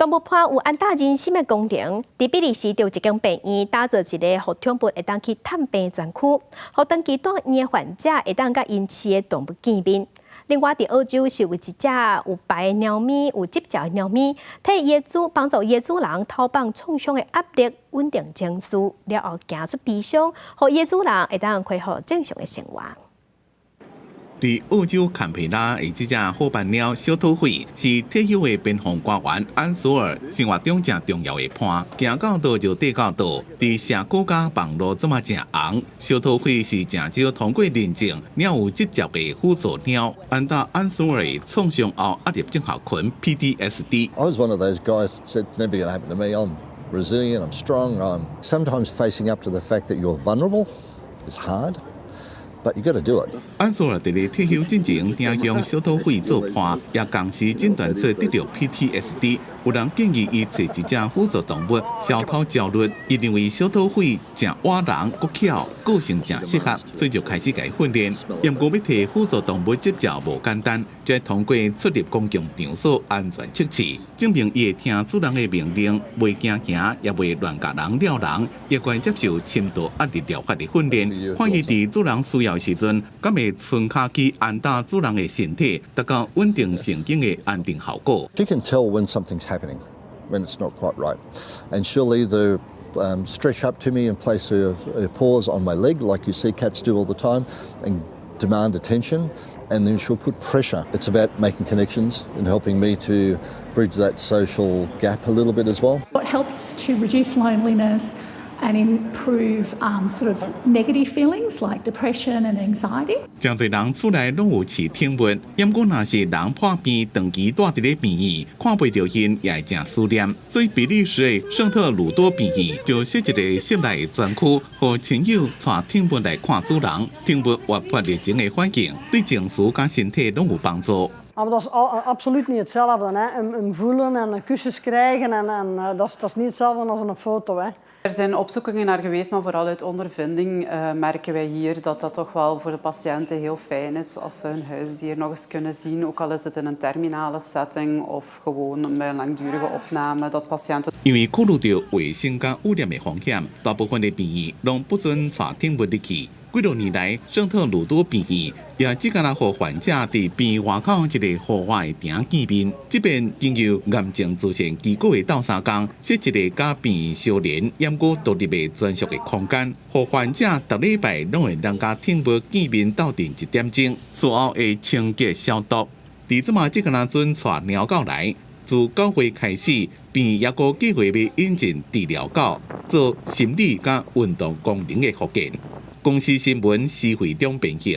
动物园有安大人心的功能，伫比利时就一间病院打造一个互宠物会当去探病专区，互长期住院的患者会当甲因饲的动物见面。另外，伫澳洲是有一只有白的猫咪，有执照的猫咪，帮助业主人逃放创伤的压力，稳定情绪，了后行出悲伤，互业主人会当恢复正常的生活。伫澳洲坎培拉的这只好伴鸟小土匪，是退休的边防官员安索尔生活中正重要的伴。行到倒就缀到倒，伫社区甲网络这么正红。小土匪是正少通过认证鸟有执照的辅助鸟。安达安索尔创伤后压力症候群 PTSD。 I was one of those guys that said, "Never going to happen to me. I'm resilient. I'm strong. I'm sometimes facing up to the fact that you're vulnerable is hard." But you got to do it. 安索尔伫咧退休之前，定向小土匪做伴，也同时诊断出得着 PTSD。有人建议伊找一只辅助动物消除焦虑。伊认为小土匪正活人、佫巧，个性正适合，所以就开始甲伊训练。不过要摕辅助动物执照无简单，才通过出入公共场所安全测试，证明伊会听主人的命令，袂惊吓，也袂乱甲人撩人，也愿接受深度压力疗法的训练。看伊伫主人需要时阵，敢会伸脚去按打主人的身体，达到稳定神经的安定效果。 She can tell when something's happening, when it's not quite right, and she'll either stretch up to me and place her paws on my leg, like you see cats do all the time, and demand attention. And then she'll put pressure. It's about making connections and helping me to bridge that social gap a little bit as well. It helps to reduce loneliness and improve sort of negative feelings like depression and anxiety. 真侪人厝内拢有饲宠物，不过若是人破病，长期住伫咧病院，看袂到因也会真思念。所以比利时的圣特鲁多病院就设一个室内专区，互亲友带宠物来看主人。宠物活泼热情的环境，对情绪甲身体拢有帮助。 Maar dat is absoluut niet hetzelfde. Hè? Een voelen en een kussens krijgen, en dat is niet hetzelfde als een foto. Hè? Er zijn opzoekingen naar geweest, maar vooral uit ondervinding merken wij hier dat dat toch wel voor de patiënten heel fijn is als ze hun huisdier nog eens kunnen zien, ook al is het in een terminale setting of gewoon bij een langdurige opname, dat patiënten... 因为考虑到卫生甲污染的风险，大部分的病院拢不准带宠物入去。 几多年来，圣特鲁多病院也只敢互患者伫病院外口一个户外的亭见面。这边经由癌症自身机构的斗相共，设一个甲病院相连、也过独立的专属的空间，互患者逐礼拜拢会当甲宠物见面斗阵1点钟，术后会清洁消毒。伫这嘛只敢准带猫狗来，自9月开始，病院也过计划要引进治疗狗，做心理甲运动功能的复健。公司新闻施惠中编辑。